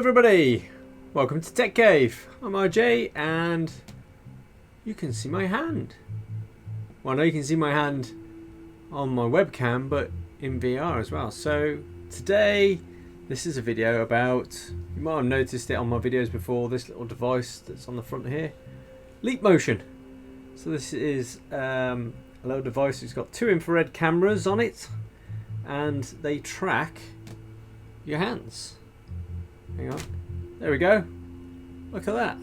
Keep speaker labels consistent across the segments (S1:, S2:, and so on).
S1: everybody, welcome to Tech Cave. I'm RJ and you can see my hand. Well, I know you can see my hand on my webcam, but in VR as well. So today this is a video about, you might have noticed it on my videos before, this little device that's on the front here, Leap Motion. So this is a little device that's got two infrared cameras on it and they track your hands. Hang on, there we go, look at that.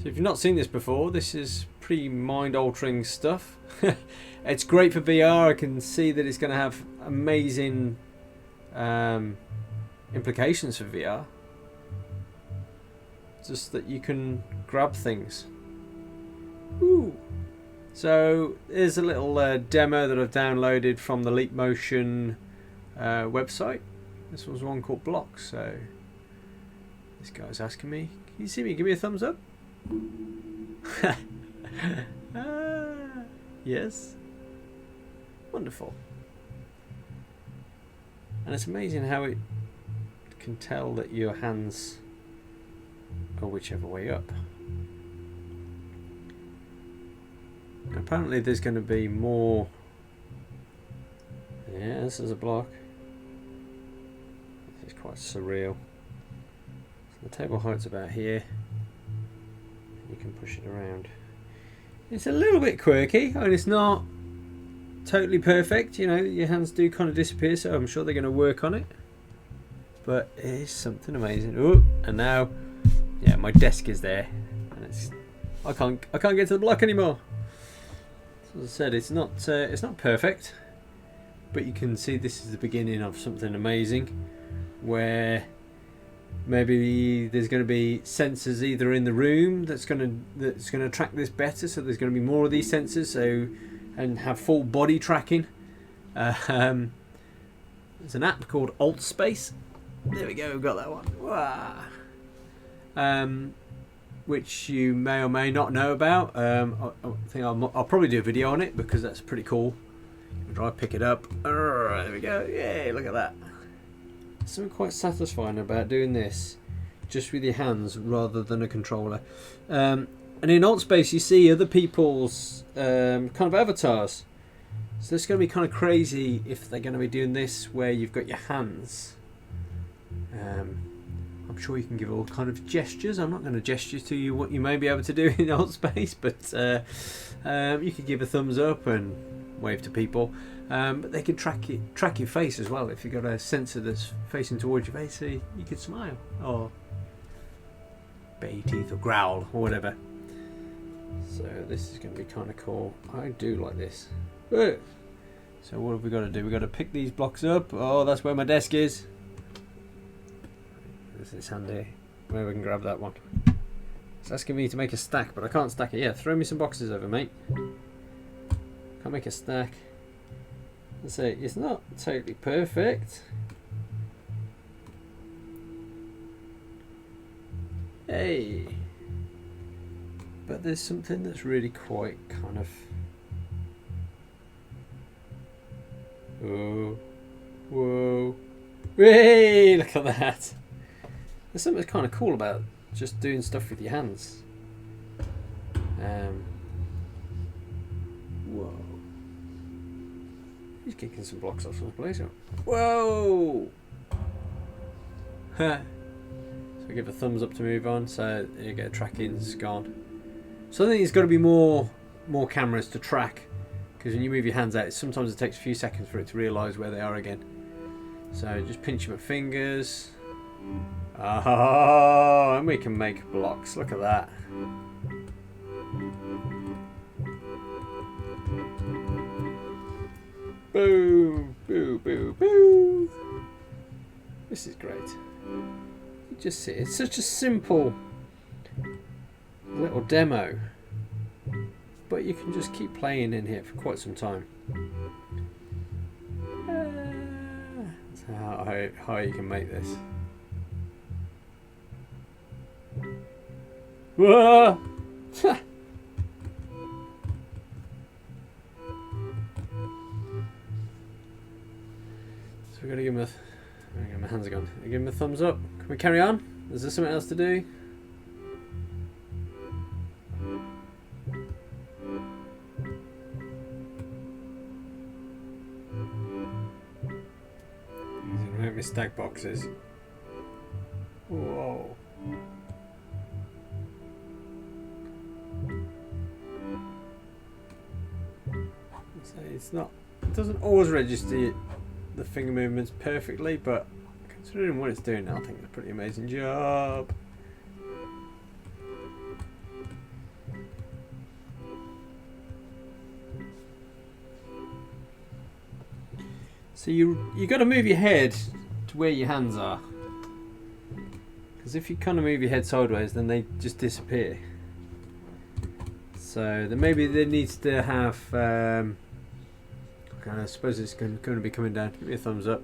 S1: So if you've not seen this before, this is pretty mind-altering stuff. It's great for VR. I can see that it's going to have amazing implications for VR. Just that you can grab things. Ooh. So here's a little demo that I've downloaded from the Leap Motion website. This one's one called Blocks. So this guy's asking me, can you see me? Give me a thumbs up. Yes. Wonderful. And it's amazing how it can tell that your hands are whichever way up. Apparently there's going to be more. Yeah, this is a block. This is quite surreal. So the table height's about here. You can push it around. It's a little bit quirky. I mean, it's not totally perfect. You know, your hands do kind of disappear, so I'm sure they're going to work on it. But it is something amazing. Ooh, and now, yeah, my desk is there, and it's I can't get to the block anymore. So as I said, it's not perfect, but you can see this is the beginning of something amazing, where maybe there's going to be sensors either in the room that's going to track this better. So there's going to be more of these sensors, and have full body tracking. There's an app called AltSpace. There we go, we've got that one. Wow. Which you may or may not know about. I think I'll probably do a video on it because that's pretty cool. Try to pick it up. There we go. Yay! Look at that. There's something quite satisfying about doing this just with your hands rather than a controller. And in AltSpace you see other people's kind of avatars. So it's going to be kind of crazy if they're going to be doing this where you've got your hands. I'm sure you can give all kind of gestures. I'm not going to gesture to you what you may be able to do in AltSpace, but you could give a thumbs up and wave to people. But they can track your face as well. If you've got a sensor that's facing towards your face, so you could smile or bare your teeth or growl or whatever. So this is going to be kind of cool. I do like this. So what have we got to do? We've got to pick these blocks up. Oh, that's where my desk is. There's this handy where we can grab that one. It's asking me to make a stack, but I can't stack it yet. Throw me some boxes over, mate. Can't make a stack. Let's say it's not totally perfect. Hey, but there's something that's really quite kind of. Whoa, whoa, hey! Look at that. There's something that's kind of cool about just doing stuff with your hands. Whoa. He's kicking some blocks off some place. Whoa! So we give a thumbs up to move on. So there you go, tracking's gone. So I think there's got to be more cameras to track, because when you move your hands out, sometimes it takes a few seconds for it to realise where they are again. So just pinch my fingers. Oh, and we can make blocks. Look at that. Boo, boo, boo, boo. This is great. You just see, it's such a simple little demo, but you can just keep playing in here for quite some time. That's how you can make this. Whoa! So we've got to give him a my hands are gone. Give him a thumbs up. Can we carry on? Is there something else to do? Make me stack boxes. Whoa. So it's not. It doesn't always register the finger movements perfectly, but considering what it's doing now, I think it's a pretty amazing job. So you got to move your head to where your hands are, because if you kind of move your head sideways, then they just disappear. So then maybe there needs to have. I suppose it's going to be coming down. Give me a thumbs up.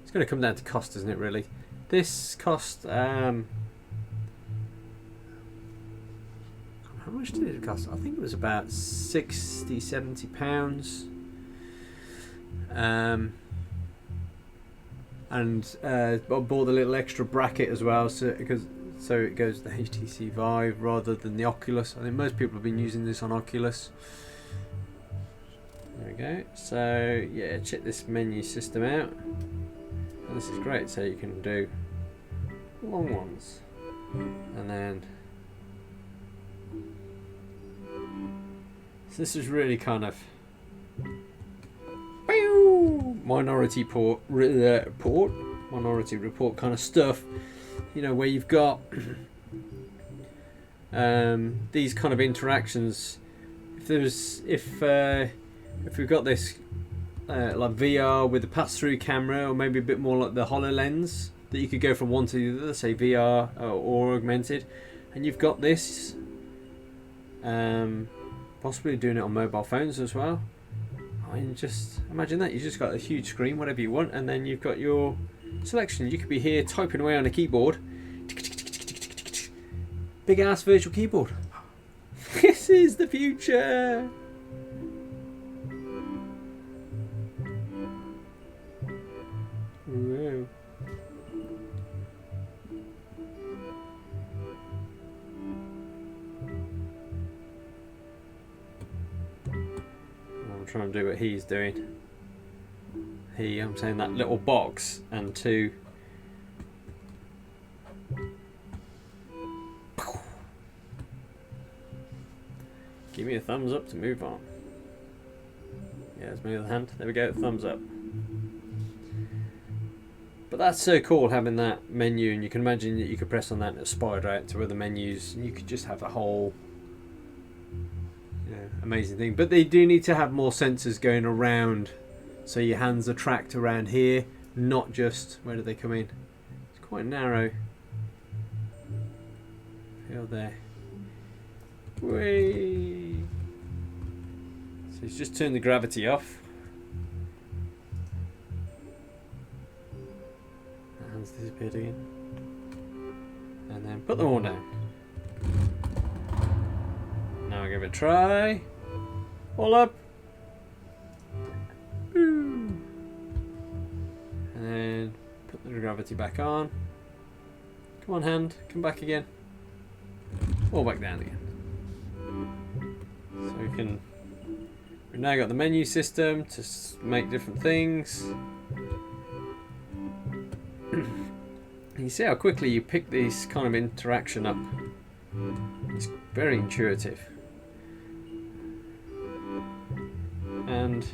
S1: It's going to come down to cost, isn't it? Really, this cost. How much did it cost? I think it was about £60–70. And I bought the little extra bracket as well, so it goes the HTC Vive rather than the Oculus. I think most people have been using this on Oculus. There we go. So yeah, check this menu system out. And this is great. So you can do long ones, and then so this is really kind of minority report kind of stuff, you know, where you've got these kind of interactions. If we've got this like VR with a pass-through camera, or maybe a bit more like the HoloLens, that you could go from one to the other, say VR or augmented, and you've got this possibly doing it on mobile phones as well. I mean, just imagine that. You just got a huge screen, whatever you want, and then you've got your selection. You could be here typing away on a keyboard. Big ass virtual keyboard. This is the future. Whoa. I'm trying to do what he's doing. I'm saying that little box, and two. Give me a thumbs up to move on. Yeah, there's my other hand. There we go, thumbs up. But that's so cool, having that menu, and you can imagine that you could press on that and it'll spider out to other menus, and you could just have a whole amazing thing. But they do need to have more sensors going around, so your hands are tracked around here, not just, where do they come in? It's quite narrow. Feel there. Whee! So it's just turned the gravity off. The hands disappeared again. And then put them all down. Now I'll give it a try. All up. Boom. And then put the gravity back on. Come on, hand, come back again. All back down again. So we've now got the menu system to make different things. You see how quickly you pick this kind of interaction up. It's very intuitive. And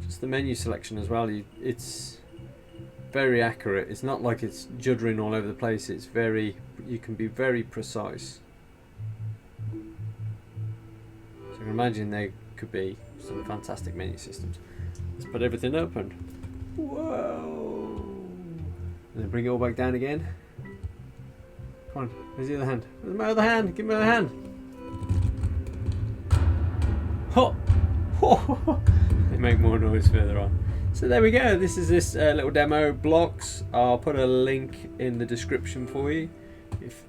S1: just the menu selection as well, it's very accurate. It's not like it's juddering all over the place. It's very, you can be very precise. So you can imagine there could be some fantastic menu systems. Let's put everything up and whoa, and then bring it all back down again. Come on, where's the other hand? Where's my other hand? Give me my other hand. Ho! Ho! They make more noise further on. So there we go. This is this little demo blocks. I'll put a link in the description for you,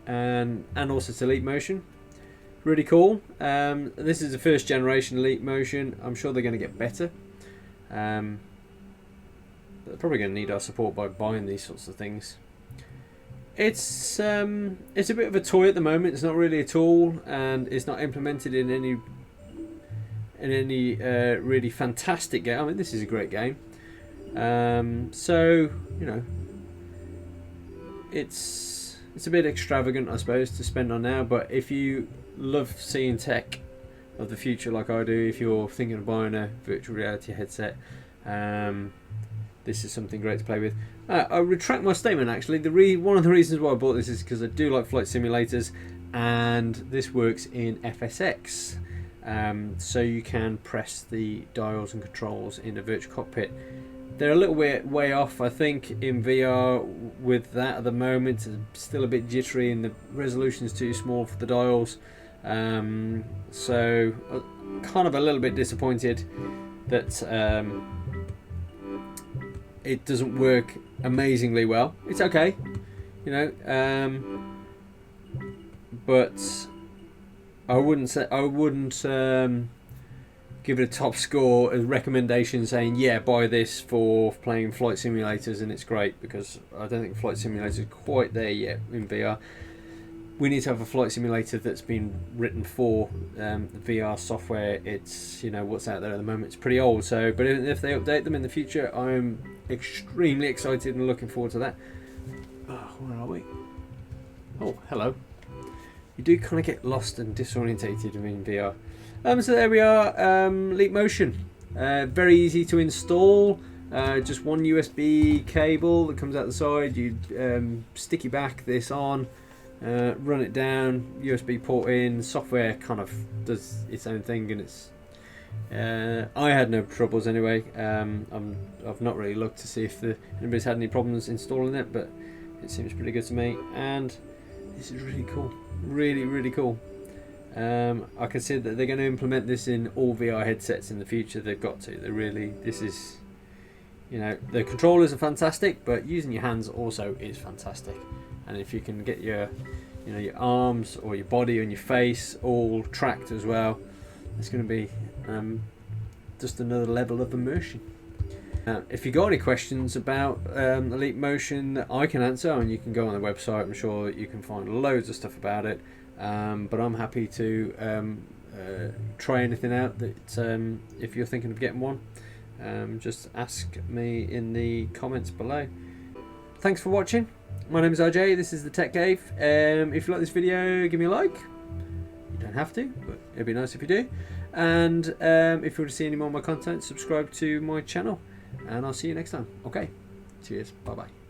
S1: and also to Leap Motion. Really cool. This is the first generation Leap Motion. I'm sure they're going to get better. they're probably going to need our support by buying these sorts of things. It's a bit of a toy at the moment. It's not really a tool, and it's not implemented in any really fantastic game. I mean, this is a great game. So you know, it's a bit extravagant, I suppose, to spend on now. But if you love seeing tech of the future like I do, if you're thinking of buying a virtual reality headset, this is something great to play with. I retract my statement, actually. One of the reasons why I bought this is because I do like flight simulators, and this works in FSX. So you can press the dials and controls in a virtual cockpit. They're a little way off, I think, in VR with that at the moment. It's still a bit jittery, and the resolution is too small for the dials. So kind of a little bit disappointed that it doesn't work amazingly well. It's okay, you know, but I wouldn't give it a top score as recommendation saying, yeah, buy this for playing flight simulators and it's great, because I don't think flight simulators are quite there yet in VR. We need to have a flight simulator that's been written for the VR software. It's, you know, what's out there at the moment. It's pretty old. So, but if they update them in the future, I'm extremely excited and looking forward to that. Oh, where are we? Oh, hello. You do kind of get lost and disorientated in VR. So there we are. Leap Motion. Very easy to install. Just one USB cable that comes out the side. You sticky back this on. Run it down, USB port in. Software kind of does its own thing, and it's. I had no troubles anyway. I've not really looked to see if anybody's had any problems installing it, but it seems pretty good to me. And this is really cool, really cool. I can see that they're going to implement this in all VR headsets in the future. They've got to. This is, you know, the controllers are fantastic, but using your hands also is fantastic. And if you can get your arms or your body and your face all tracked as well, it's going to be just another level of immersion. If you got any questions about the Leap Motion that I can answer, and you can go on the website, I'm sure that you can find loads of stuff about it. But I'm happy to try anything out that if you're thinking of getting one, just ask me in the comments below. Thanks for watching. My name is RJ, this is the Tech Cave. If you like this video, give me a like. You don't have to, but it'd be nice if you do. And if you want to see any more of my content, subscribe to my channel. And I'll see you next time. Okay, cheers, bye bye.